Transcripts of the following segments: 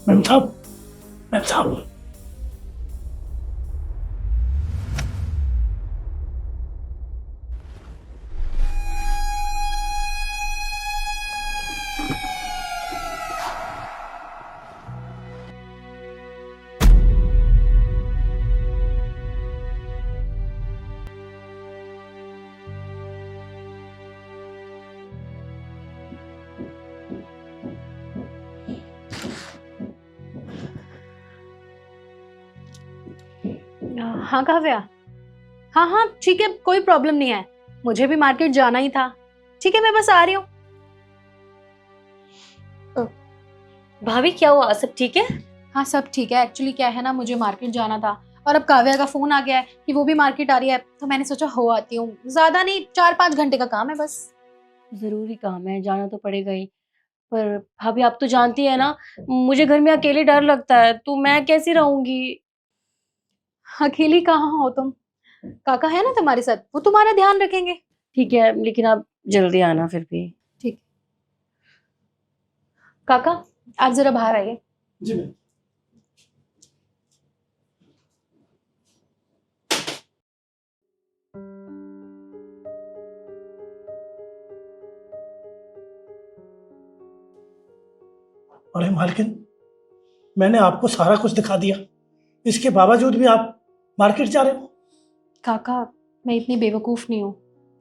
Ma'am साहब, ma'am साहब, हाँ काव्या, हाँ हाँ ठीक है, कोई प्रॉब्लम नहीं है। मुझे भी मार्केट जाना ही था। ठीक है, मैं बस आ रही हूँ। भाभी क्या हुआ, सब ठीक है? हाँ सब ठीक है। एक्चुअली क्या है ना, मुझे मार्केट जाना था और अब काव्या का फोन आ गया है कि वो भी मार्केट आ रही है, तो मैंने सोचा हो आती हूँ। ज्यादा नहीं, 4-5 घंटे का काम है बस। जरूरी काम है, जाना तो पड़ेगा ही। पर भाभी आप तो जानती है ना, मुझे घर में अकेले डर लगता है, तो मैं कैसे रहूंगी? अकेली कहाँ हो तुम? काका है ना तुम्हारे साथ, वो तुम्हारा ध्यान रखेंगे। ठीक है, लेकिन आप जल्दी आना फिर भी। ठीक। काका आप जरा बाहर आइए। जी मैम। अरे मालकिन, मैंने आपको सारा कुछ दिखा दिया, इसके बावजूद भी आप मार्केट जा रहे हो? काका मैं इतनी बेवकूफ नहीं हूँ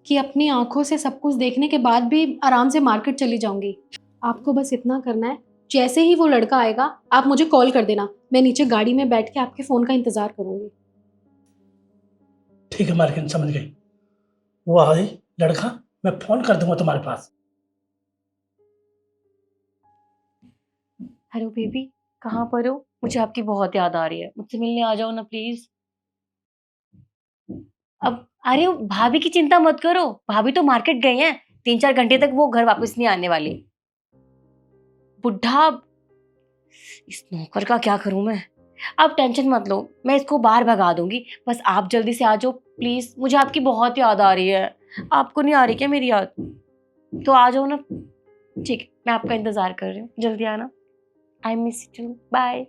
कि अपनी आंखों से सब कुछ देखने के बाद भी आराम से मार्केट चली जाऊंगी। आपको बस इतना करना है, जैसे ही वो लड़का आएगा आप मुझे कॉल कर देना। मैं नीचे गाड़ी में बैठ के आपके फोन का इंतजार करूंगी। ठीक है मालकिन, समझ गई। वो आ गई लड़का, मैं फोन कर दूंगा तुम्हारे पास। हेलो बेबी, कहाँ पर हो? मुझे आपकी बहुत याद आ रही है, मुझसे मिलने आ जाओ ना प्लीज। अब अरे भाभी की चिंता मत करो, भाभी तो मार्केट गई हैं। 3-4 घंटे तक वो घर वापस नहीं आने वाली। बुढ़ा, इस नौकर का क्या करूं मैं? आप टेंशन मत लो, मैं इसको बाहर भगा दूंगी। बस आप जल्दी से आ जाओ प्लीज, मुझे आपकी बहुत याद आ रही है। आपको नहीं आ रही क्या मेरी याद? तो आ जाओ ना। ठीक है, मैं आपका इंतजार कर रही हूँ, जल्दी आना। I miss you, bye.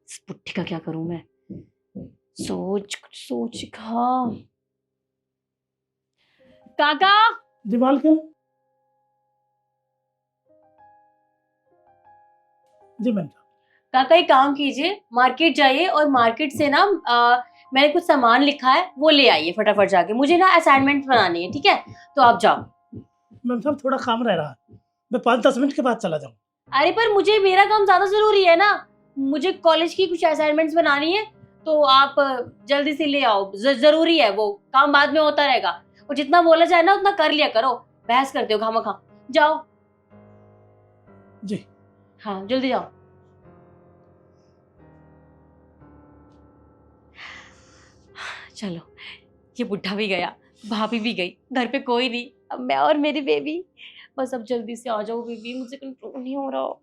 इस बुढ़ी का क्या करूं मैं? सोच कुछ सोच। हाँ काका। जी मालकिन। जी मैम। काका एक काम कीजिए, मार्केट जाइए और मार्केट से ना मैंने कुछ सामान लिखा है वो ले आइए फटाफट जाके। मुझे ना असाइनमेंट बनानी है, ठीक है? तो आप जाओ। मैम साहब, थोड़ा काम रह रहा है, मैं 5-10 मिनट के बाद चला जाऊँ। अरे पर मुझे मेरा काम ज्यादा जरूरी है ना, मुझे कॉलेज की कुछ असाइनमेंट्स बनानी है। तो आप जल्दी से ले आओ, जरूरी है, वो काम बाद में होता रहेगा। और जितना बोला जाए ना उतना कर लिया करो, बहस करते हो खामखा। जाओ। जी। हाँ जल्दी जाओ। चलो, ये बुढ़ा भी गया, भाभी भी गई, घर पे कोई नहीं, अब मैं और मेरी बेबी। बस अब जल्दी से आ जाओ बेबी, मुझे कंट्रोल नहीं हो रहा।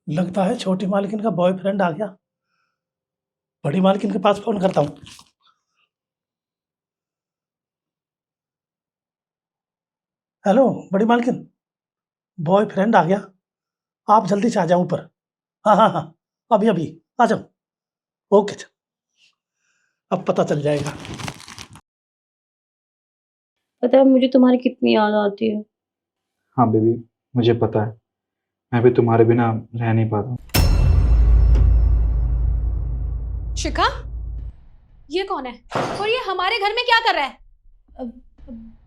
लगता है छोटी मालकिन का बॉयफ्रेंड आ गया। बड़ी मालकिन के पास फोन करता हूँ। हेलो बड़ी मालकिन, बॉयफ्रेंड आ गया, आप जल्दी से आ जाओ ऊपर। हाँ हाँ हाँ, अभी अभी आ जाओ। ओके, अब पता चल जाएगा। पता है मुझे तुम्हारी कितनी याद आती है। हाँ बेबी, मुझे पता है। मैं भी तुम्हारे बिना रह नहीं पाता। शिखा, ये कौन है और ये हमारे घर में क्या कर रहा है?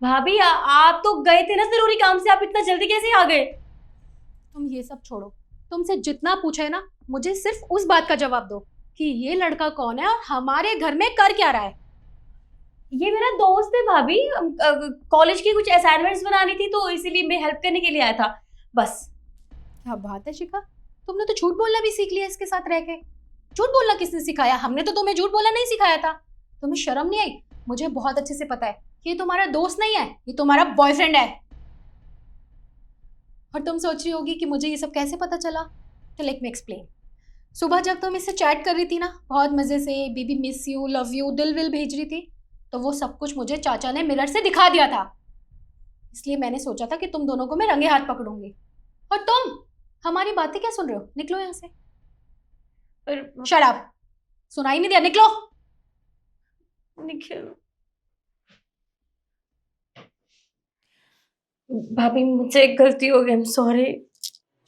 भाभी आप तो गए थे ना जरूरी काम से, आप इतना जल्दी कैसे आ गए? तुम ये सब छोड़ो, तुमसे जितना पूछा है ना, मुझे सिर्फ उस बात का जवाब दो कि ये लड़का कौन है और हमारे घर में कर क्या रहा है। ये मेरा दोस्त है भाभी, कॉलेज की कुछ असाइनमेंट्स बनानी थी तो इसीलिए मैं हेल्प करने के लिए आया था, बस। क्या बात है शिखा, तुमने तो झूठ बोलना भी सीख लिया इसके साथ रह के। झूठ बोलना किसने सिखाया? हमने तो तुम्हें झूठ बोलना नहीं सिखाया था। तुम्हें शर्म नहीं आई? मुझे बहुत अच्छे से पता है कि ये तुम्हारा दोस्त नहीं है, ये तुम्हारा बॉयफ्रेंड है। और तुम सोच रही होगी कि मुझे ये सब कैसे पता चला, तो लेट मी एक्सप्लेन। सुबह जब तुम इससे चैट कर रही थी ना, बहुत मजे से baby miss you, love you, दिल विल भेज रही थी, तो वो सब कुछ मुझे चाचा ने मिरर से दिखा दिया था। इसलिए मैंने सोचा था कि तुम दोनों को मैं रंगे हाथ पकड़ूंगी। और तुम हमारी बातें क्या सुन रहे हो? निकलो यहाँ से। पर शट अप। सुनाई नहीं दिया? निकलो। निखिल, भाभी मुझसे एक गलती हो गई, आई एम सॉरी।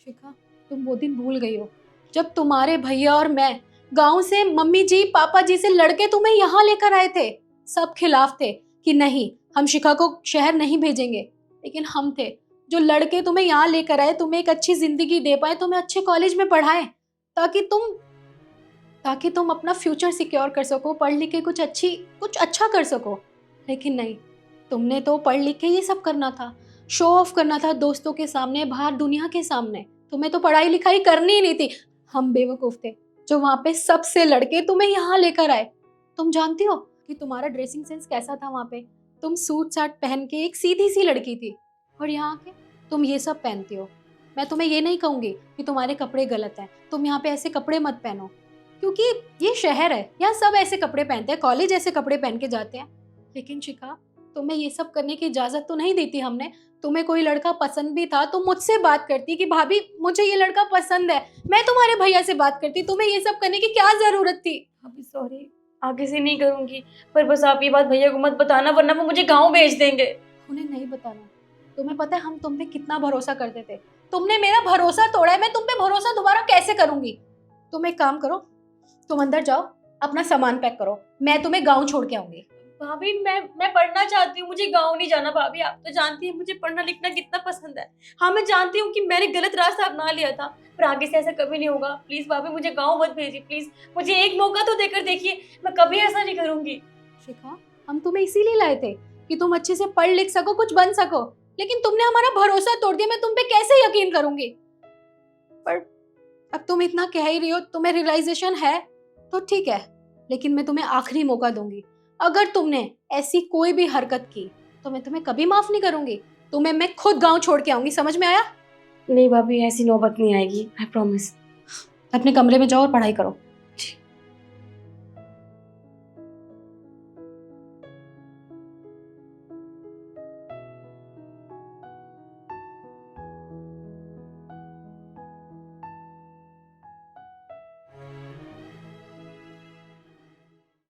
शिखा, तुम वो दिन भूल गई हो जब तुम्हारे भैया और मैं गांव से मम्मी जी पापा जी से लड़के तुम्हें यहाँ लेकर आए थे। सब खिलाफ थे कि नहीं, हम शिखा को शहर नहीं भेजेंगे, लेकिन हम थे जो लड़के तुम्हें यहाँ लेकर आए, तुम्हें एक अच्छी जिंदगी दे पाए, तुम्हें अच्छे कॉलेज में पढ़ाए, ताकि तुम अपना फ्यूचर सिक्योर कर सको, पढ़ लिख के कुछ अच्छा कर सको। लेकिन नहीं, तुमने तो पढ़ लिख के ये सब करना था, शो ऑफ करना था दोस्तों के सामने, बाहर दुनिया के सामने। तुम्हें तो पढ़ाई लिखाई करनी ही नहीं थी। हम बेवकूफ थे जो वहां पे सबसे लड़के तुम्हें यहाँ लेकर आए। तुम जानती हो कि तुम्हारा ड्रेसिंग सेंस कैसा था वहां पे? तुम सूट साट पहन के एक सीधी सी लड़की थी, और यहाँ आके तुम ये सब पहनती हो। मैं तुम्हें ये नहीं कहूंगी कि तुम्हारे कपड़े गलत हैं, तुम यहाँ पे ऐसे कपड़े मत पहनो, क्योंकि ये शहर है, यहाँ सब ऐसे कपड़े पहनते हैं, कॉलेज ऐसे कपड़े पहन के जाते हैं। लेकिन शिखा, तुम्हें ये सब करने की इजाजत तो नहीं दी थी हमने। तुम्हें कोई लड़का पसंद भी था तो मुझसे बात करती कि भाभी मुझे ये लड़का पसंद है, मैं तुम्हारे भैया से बात करती। तुम्हें ये सब करने की क्या जरूरत थी? भाभी सॉरी, आगे से नहीं करूंगी, पर बस आप ये बात भैया को मत बताना, वरना वो मुझे गाँव भेज देंगे। उन्हें नहीं बताना। तुम्हें पता है हम तुम पे कितना भरोसा करते थे, तुमने मेरा भरोसा तोड़ा है। मैं तुम पे भरोसा दोबारा कैसे करूंगी? तुम एक काम करो, तुम अंदर जाओ, अपना सामान पैक करो, मैं तुम्हें गाँव छोड़ के आऊंगी। भाभी मैं पढ़ना चाहती हूँ, मुझे गाँव नहीं जाना। भाभी आप तो जानती हैं मुझे पढ़ना लिखना कितना पसंद है। हाँ मैं जानती हूँ कि मैंने गलत रास्ता अपना लिया था, पर आगे से ऐसा कभी नहीं होगा। प्लीज भाभी मुझे गाँव मत भेजिए, प्लीज मुझे एक मौका तो देकर देखिए, मैं कभी ऐसा नहीं करूंगी। शिखा, हम तुम्हें इसीलिए लाए थे कि तुम अच्छे से पढ़ लिख सको, कुछ बन सको, लेकिन तुमने हमारा भरोसा तोड़ दिया। मैं तुम पे कैसे यकीन करूंगी? पर अब तुम इतना कह ही रही हो, तुम्हें रियलाइजेशन है तो ठीक है, लेकिन मैं तुम्हें आखिरी मौका दूंगी। अगर तुमने ऐसी कोई भी हरकत की तो मैं तुम्हें कभी माफ नहीं करूंगी। तुम्हें मैं खुद गांव छोड़ के आऊंगी, समझ में आया? नहीं भाभी, ऐसी नौबत नहीं आएगी, आई प्रॉमिस। अपने कमरे में जाओ और पढ़ाई करो।